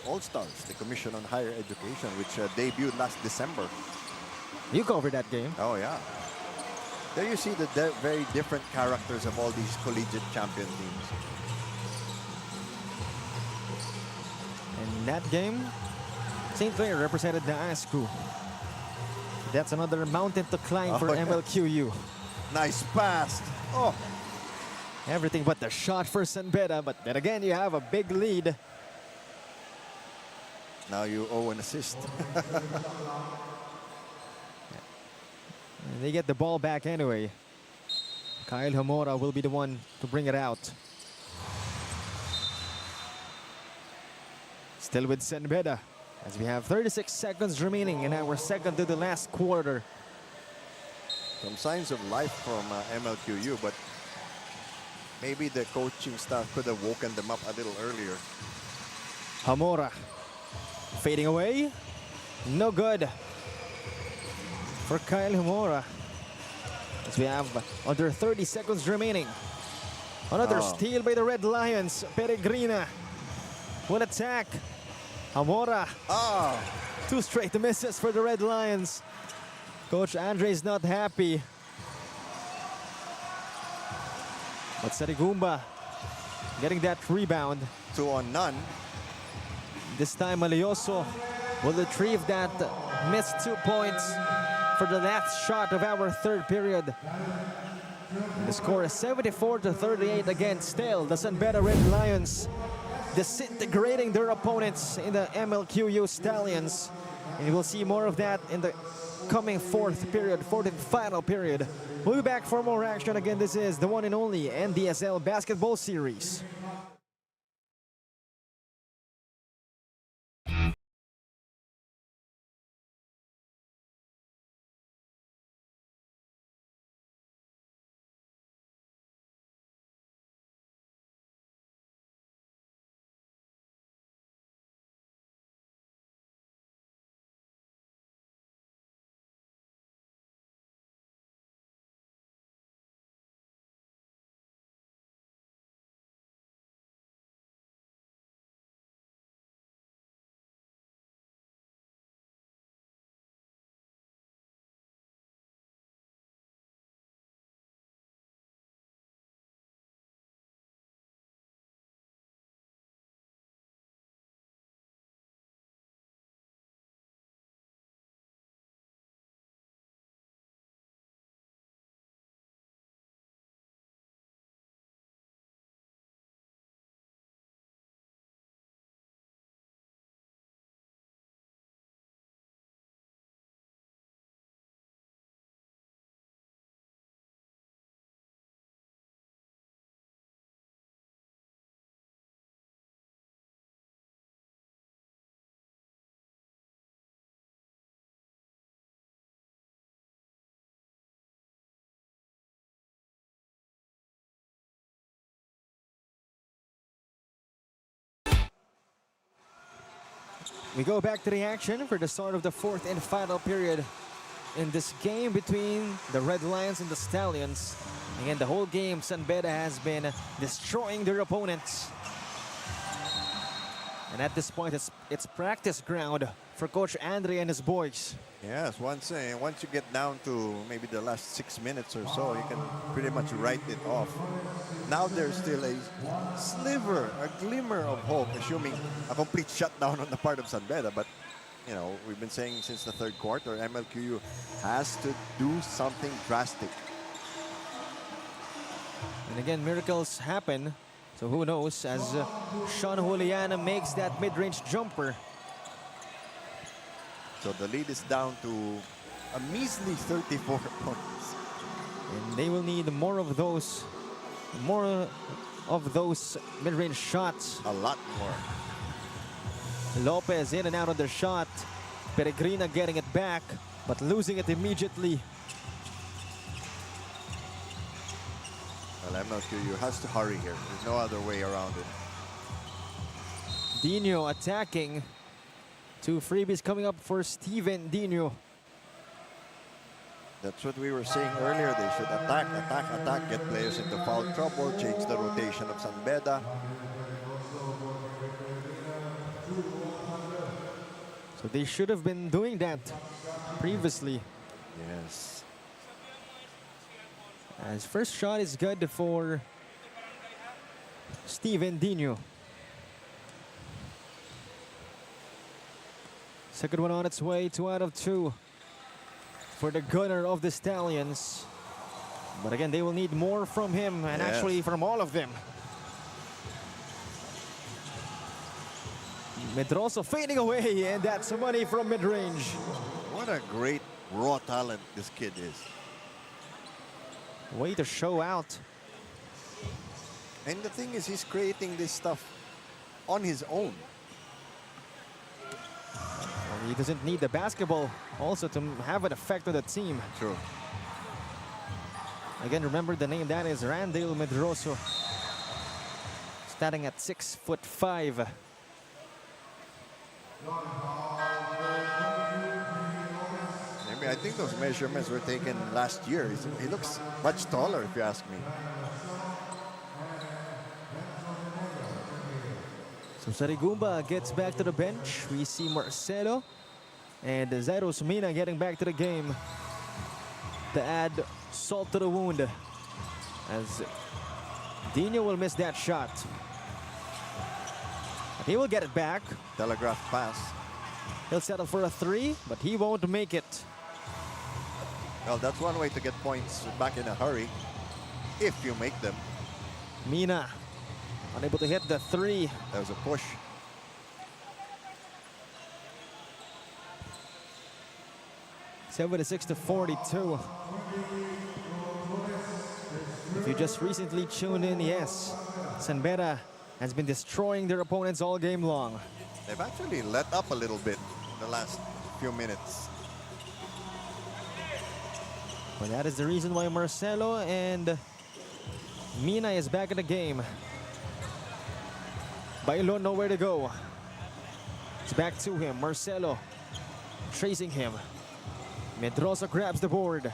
All-Stars, the Commission on Higher Education, which debuted last December. You covered that game. Oh, yeah. There you see the very different characters of all these collegiate champion teams. In that game, St. Clair represented the ASCU. That's another mountain to climb for MLQU. Nice pass. Oh, Everything but the shot for San Beda, but then again, you have a big lead. now you owe an assist. And they get the ball back anyway. Kyle Hamora will be the one to bring it out. Still with San Beda, as we have 36 seconds remaining in our second to the last quarter. Some signs of life from MLQU, but maybe the coaching staff could have woken them up a little earlier. Hamora fading away. No good for Kyle Hamora. As we have under 30 seconds remaining. Another steal by the Red Lions. Peregrina will attack. Hamora. Two straight misses for the Red Lions. Coach Andre is not happy. But Sarigumba getting that rebound. 2 on none. This time Malioso will retrieve that missed 2 points for the last shot of our third period. And the score is 74-38 against still the San Beda Red Lions, disintegrating their opponents in the MLQU Stallions. And we'll see more of that in the coming fourth and final period. We'll be back for more action. Again, this is the one and only Ndsl Basketball Series. We go back to the action for the start of the fourth and final period in this game between the Red Lions and the Stallions. Again, the whole game, San Beda has been destroying their opponents. And at this point, it's practice ground for Coach Andre and his boys. Yes, once you get down to maybe the last 6 minutes or so, you can pretty much write it off. Now there's still a sliver, a glimmer of hope, assuming a complete shutdown on the part of San Beda. But, you know, we've been saying since the third quarter, MLQU has to do something drastic. And again, miracles happen. So who knows, as Sean Juliana makes that mid-range jumper. So the lead is down to a measly 34 points. And they will need more of those mid-range shots. A lot more. Lopez in and out of the shot. Peregrina getting it back, but losing it immediately. Well, MLQU has to hurry here. There's no other way around it. Dino attacking. 2 freebies coming up for Steven Dino. That's what we were saying earlier. They should attack, attack, attack, get players into foul trouble, change the rotation of San Beda. So they should have been doing that previously. Yes. As first shot is good for Steven Dino. Second one on its way, 2 out of 2 for the gunner of the Stallions. But again, they will need more from him, and Yes. actually from all of them. Medroso fading away, and that's money from mid-range. What a great raw talent this kid is. Way to show out. And the thing is, he's creating this stuff on his own. He doesn't need the basketball also to have an effect on the team. True. Again, remember the name, that is Randall Medroso. Standing at 6'5". Maybe I think those measurements were taken last year. He looks much taller, if you ask me. So Sarigumba gets back to the bench. We see Marcelo and Zairos Mina getting back to the game to add salt to the wound, as Dino will miss that shot. He will get it back. Telegraph pass. He'll settle for a 3, but he won't make it. Well, that's one way to get points back in a hurry, if you make them. Mina unable to hit the 3. That was a push. (76-42). If you just recently tuned in, yes, Sanbeta has been destroying their opponents all game long. They've actually let up a little bit in the last few minutes. But that is the reason why Marcelo and Mina is back in the game. Bailon nowhere to go. It's back to him. Marcelo tracing him. Medroso grabs the board.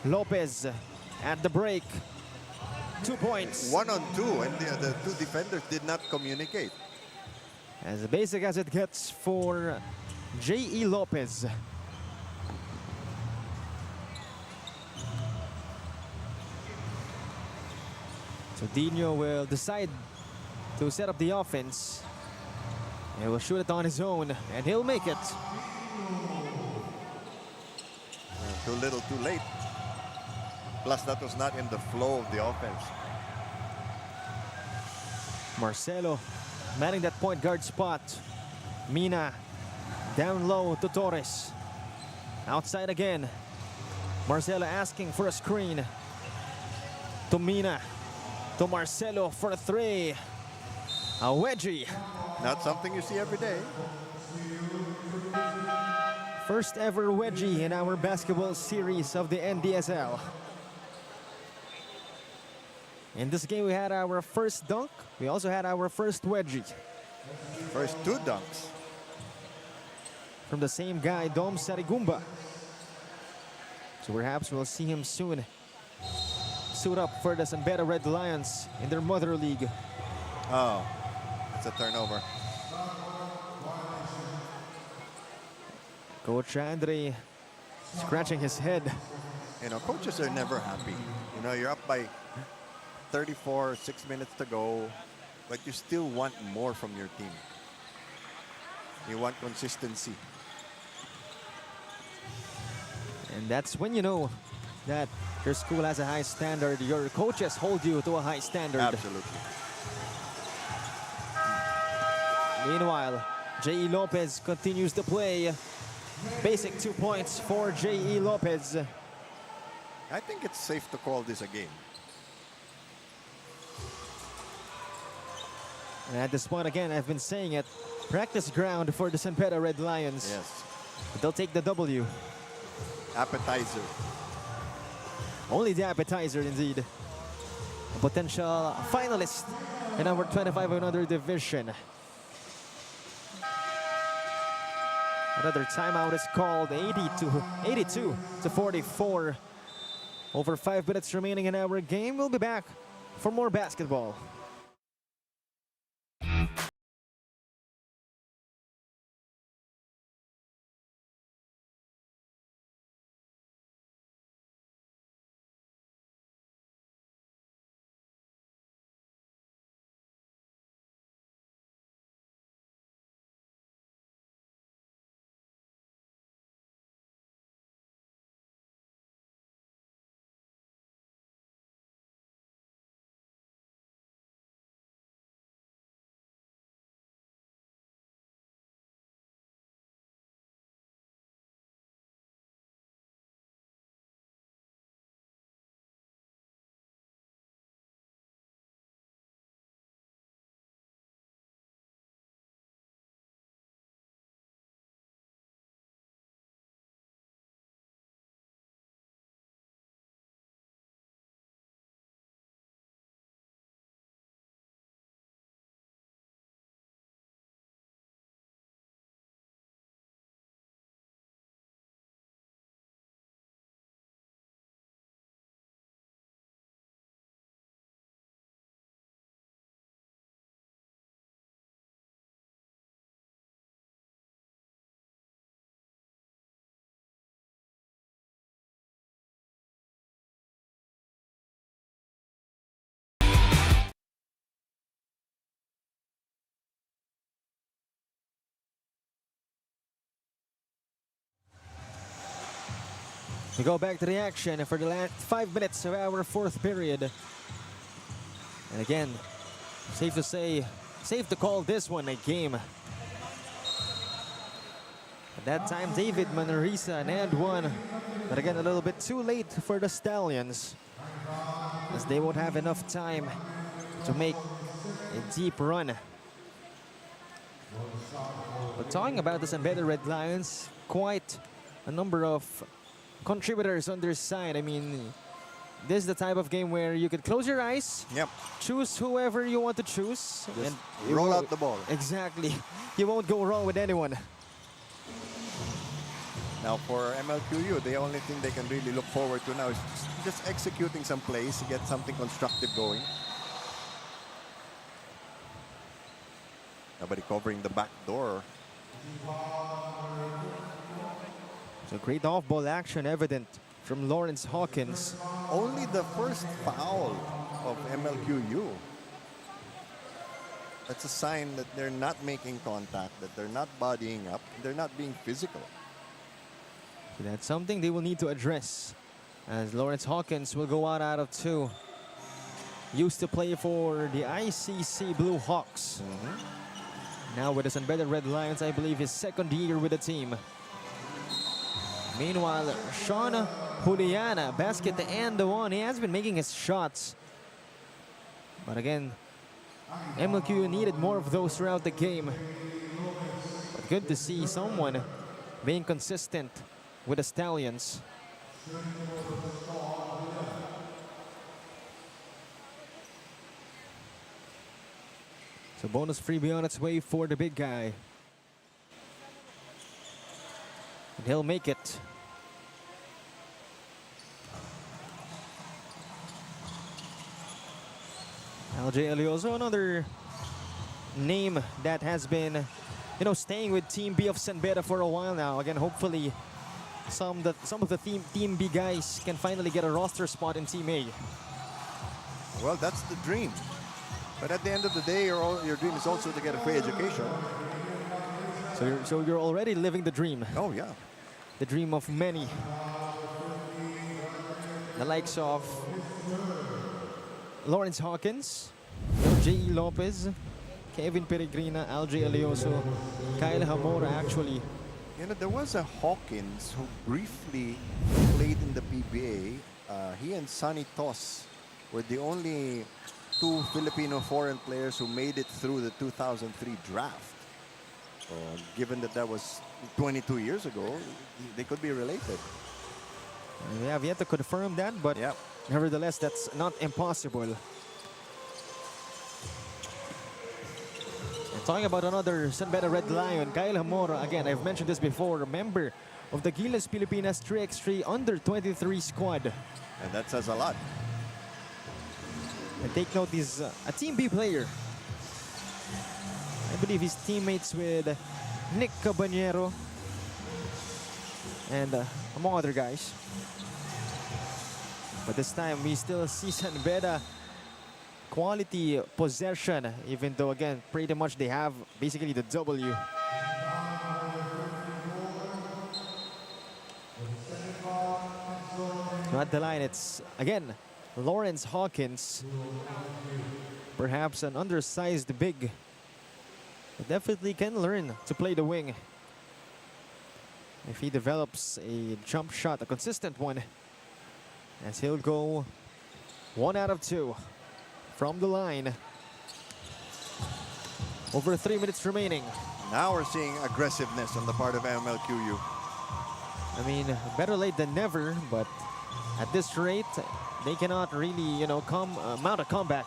Lopez at the break. 2 points. 1-on-2, and the two defenders did not communicate. As basic as it gets for J.E. Lopez. So Dino will decide to set up the offense. He will shoot it on his own, and he'll make it. Too little, too late. Plus, that was not in the flow of the offense. Marcelo manning that point guard spot. Mina down low to Torres. Outside again. Marcelo asking for a screen. To Mina. To Marcelo for a 3. A wedgie. Not something you see every day. First ever wedgie in our basketball series of the NDSL. In this game, we had our first dunk. We also had our first wedgie. First 2 dunks. From the same guy, Dom Sarigumba. So perhaps we'll see him soon suit up for the Sanbeta Red Lions in their mother league. Oh, it's a turnover. Coach Andre scratching his head. You know, coaches are never happy. You know, you're up by 34, 6 minutes to go, but you still want more from your team. You want consistency. And that's when you know that your school has a high standard. Your coaches hold you to a high standard. Absolutely. Meanwhile, J.E. Lopez continues to play. Basic 2 points for J.E. Lopez. I think it's safe to call this a game. And at this point, again, I've been saying it, practice ground for the Sanbeta Red Lions. Yes. But they'll take the W. Appetizer. Only the appetizer, indeed. A potential finalist in our 25 and under division. Another timeout is called. 82 to 44. Over 5 minutes remaining in our game. We'll be back for more basketball. We go back to the action for the last 5 minutes of our fourth period. And again, safe to say, safe to call this one a game. At that time, David Manrisa and one, but again, a little bit too late for the Stallions, as they won't have enough time to make a deep run. But talking about this embedded Red Lions, quite a number of contributors on their side. I mean, this is the type of game where you could close your eyes, Yep. choose whoever you want to choose, Just you roll won't- out the ball. Exactly. You won't go wrong with anyone. Now for MLQU, the only thing they can really look forward to now is just executing some plays to get something constructive going. Nobody covering the back door. So great off-ball action evident from Lawrence Hawkins. Only the first foul of MLQU. That's a sign that they're not making contact, that they're not bodying up, they're not being physical. So that's something they will need to address, as Lawrence Hawkins will go out of two. Used to play for the ICC Blue Hawks. Now with his embedded Red Lions, I believe his second year with the team. Meanwhile, Sean Juliana, basket and the one. He has been making his shots. But again, MLQ needed more of those throughout the game. But good to see someone being consistent with the Stallions. So bonus freebie on its way for the big guy. And he'll make it. LJ Elioso, another name that has been, staying with Team B of San Beda for a while now. Again, hopefully some of the Team B guys can finally get a roster spot in Team A. Well, that's the dream. But at the end of the day, your dream is also to get a free education. So you're already living the dream. Oh, yeah. The dream of many. The likes of Lawrence Hawkins, J.E. Lopez, Kevin Peregrina, LJ Elioso, Kyle Hamora actually. There was a Hawkins who briefly played in the PBA. He and Sonny Toss were the only two Filipino foreign players who made it through the 2003 draft. Given that was 22 years ago, they could be related. We have yet to confirm that, but Yeah. nevertheless, that's not impossible. And talking about another San Beda Red Lion, Kyle Hamora, again, I've mentioned this before, a member of the Gilas Pilipinas 3x3 under-23 squad. And that says a lot. And take note, he's a Team B player. I believe he's teammates with Nick Cabanero and among other guys. But this time, we still see San Beda quality possession, even though, again, pretty much they have basically the W. So at the line, it's, again, Lawrence Hawkins. Perhaps an undersized big, but definitely can learn to play the wing if he develops a jump shot, a consistent one, as he'll go 1 out of 2 from the line. Over 3 minutes remaining. Now we're seeing aggressiveness on the part of MLQU. I mean, better late than never, but at this rate, they cannot really, mount a comeback.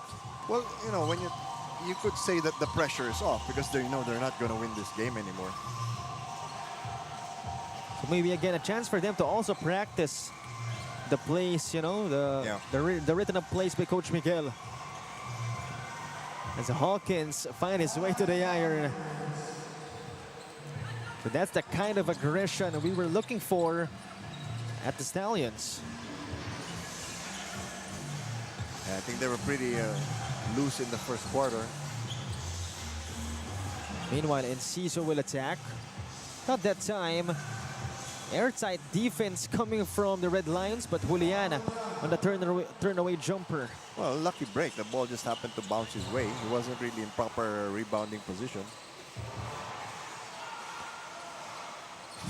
Well, when you could say that the pressure is off because they're not going to win this game anymore. So maybe again a chance for them to also practice the plays, the written up plays by Coach Miguel. As Hawkins finds his way to the iron. So that's the kind of aggression we were looking for at the Stallions. I think they were pretty loose in the first quarter. Meanwhile, Enciso will attack. Not that time. airtight defense coming from the Red Lions, but Julian on the turn-away jumper. Well, lucky break. The ball just happened to bounce his way. He wasn't really in proper rebounding position.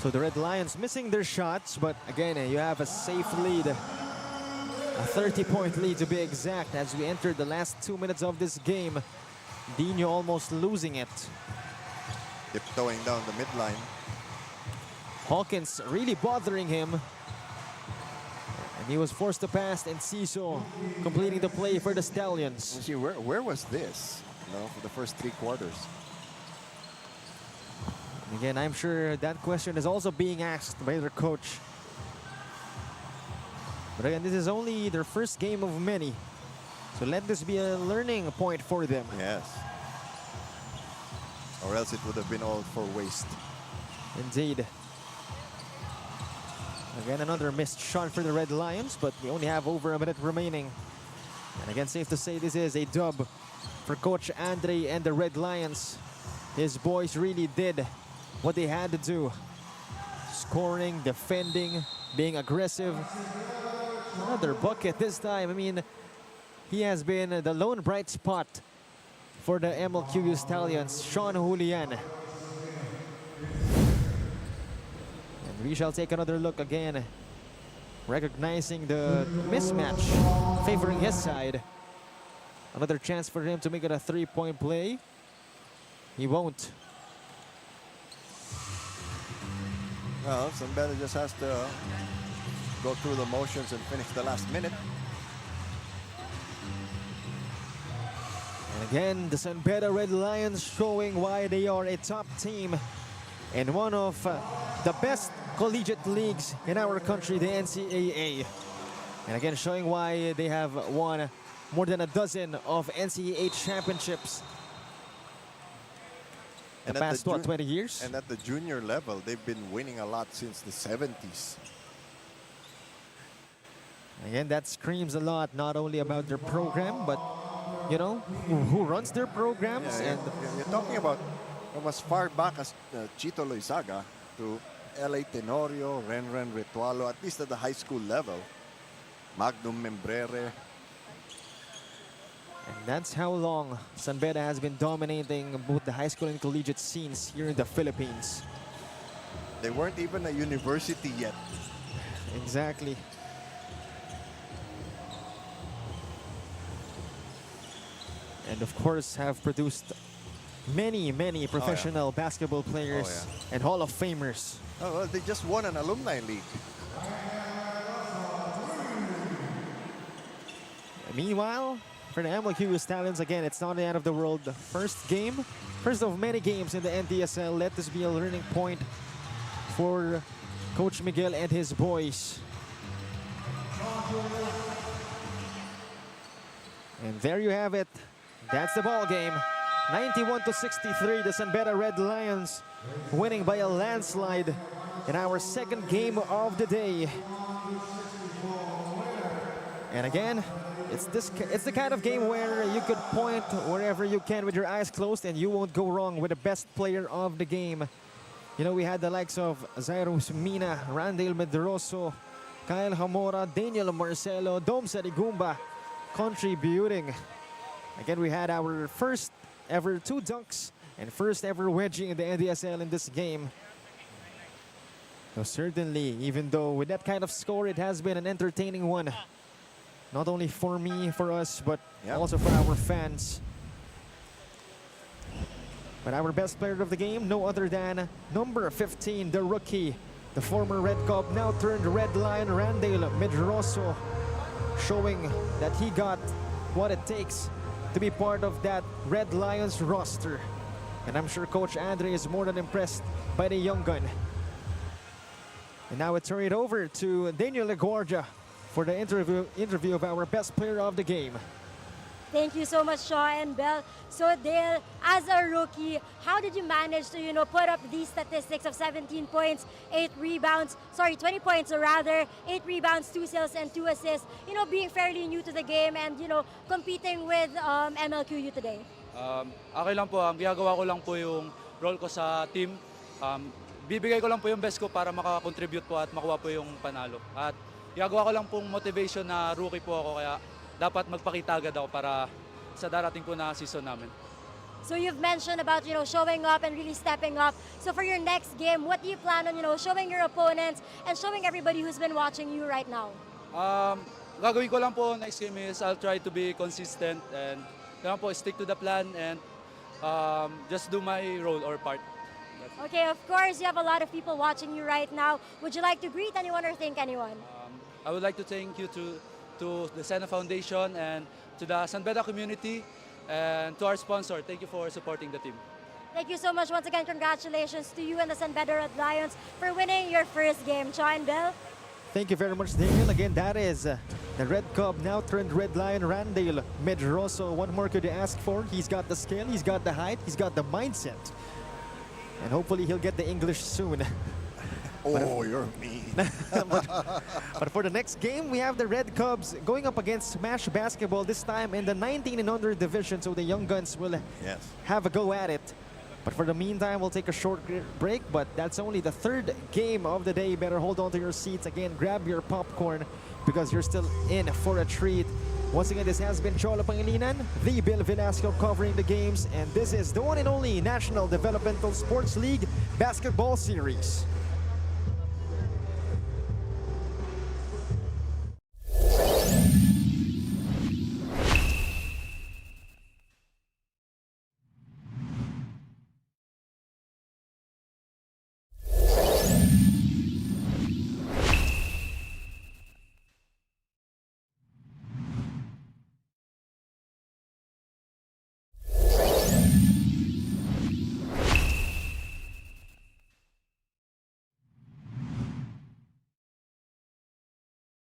So the Red Lions missing their shots, but again, you have a safe lead. A 30-point lead to be exact as we enter the last 2 minutes of this game. Dino almost losing it. Tiptoeing down the midline. Hawkins really bothering him. And he was forced to pass, and Ciso completing the play for the Stallions. You see, where was this? You know, for the first 3 quarters. Again, I'm sure that question is also being asked by their coach. But again, this is only their first game of many. So let this be a learning point for them. Yes. Or else it would have been all for waste. Indeed. Again, another missed shot for the Red Lions, but we only have over a minute remaining. And again, safe to say this is a dub for Coach Andre and the Red Lions. His boys really did what they had to do. Scoring, defending, being aggressive. Another bucket this time. I mean, he has been the lone bright spot for the MLQU Stallions, Sean Julian. And we shall take another look again, recognizing the mismatch favoring his side. Another chance for him to make it a 3-point play. He won't. Well, Sanbeda just has to go through the motions and finish the last minute. And again, the Sanbeda Red Lions showing why they are a top team in one of the best collegiate leagues in our country, the NCAA. And again, showing why they have won more than a dozen of NCAA championships the past, 20 years? And at the junior level, they've been winning a lot since the 70s. Again, that screams a lot, not only about their program, but, you know, who runs their programs. Yeah, and you're talking about from as far back as Chito Loizaga to L.A. Tenorio, Renren Ritualo, at least at the high school level. Magnum Membrere. And that's how long Sanbeda has been dominating both the high school and collegiate scenes here in the Philippines. They weren't even a university yet. Exactly. And of course have produced many professional basketball players and Hall of Famers. Oh, well, they just won an alumni league. Meanwhile, for the MLQ Stallions, again, it's not the end of the world. The first game, first of many games in the Ndsl. Let this be a learning point for Coach Miguel and his boys. And there you have it. That's the ball game. 91-63, the Sanbeda Red Lions winning by a landslide in our second game of the day. And again, it's the kind of game where you could point wherever you can with your eyes closed and you won't go wrong with the best player of the game. You know, we had the likes of Zairus Mina, Randale Medroso, Kyle Hamora, Daniel Marcelo, Dom Sarigumba contributing. Again, we had our first ever 2 dunks and first ever wedging in the Ndsl in this game. So certainly, even though with that kind of score, it has been an entertaining one. Not only for me, for us, but also for our fans. But our best player of the game, no other than number 15, the rookie, the former Red Cub, now turned Red Lion, Randale Medroso, showing that he got what it takes to be part of that Red Lions roster. And I'm sure Coach Andre is more than impressed by the young gun. And now I turn it over to Daniel LaGuardia for the interview of our best player of the game. Thank you so much, Shaw and Bell. So Dale, as a rookie, how did you manage to, put up these statistics of 17 points, 8 rebounds, 20 points or rather, 8 rebounds, 2 steals and 2 assists, being fairly new to the game and, competing with MLQU today? Okay lang po, ginagawa ko lang po yung role ko sa team. Bibigay ko lang po yung best ko para makakontribute po at makuha po yung panalo. At gagawa ko lang pong motivation na rookie po ako kaya dapat magpakita agad ako para sa darating po na season namin. So you've mentioned about, showing up and really stepping up. So for your next game, what do you plan on, showing your opponents and showing everybody who's been watching you right now? Gagawin ko lang po next game is I'll try to be consistent and kailangan po stick to the plan and just do my role or part. Okay, of course, you have a lot of people watching you right now. Would you like to greet anyone or thank anyone? I would like to thank you to the Sena Foundation and to the San Beda community and to our sponsor. Thank you for supporting the team. Thank you so much. Once again, congratulations to you and the San Beda Red Lions for winning your first game. Shaw and Bill? Thank you very much, Daniel. Again, that is the Red Cub, now turned Red Lion, Randale Medroso. What more could you ask for? He's got the skill, he's got the height, he's got the mindset. And hopefully he'll get the English soon. Oh, you're mean. But for the next game, we have the Red Cubs going up against Smash Basketball, this time in the 19 and under division. So the Young Guns will have a go at it. But for the meantime, we'll take a short break. But that's only the third game of the day. Better hold on to your seats. Again, grab your popcorn because you're still in for a treat. Once again, this has been Cholo Pangilinan, the Bill Velasco covering the games. And this is the one and only National Developmental Sports League Basketball Series.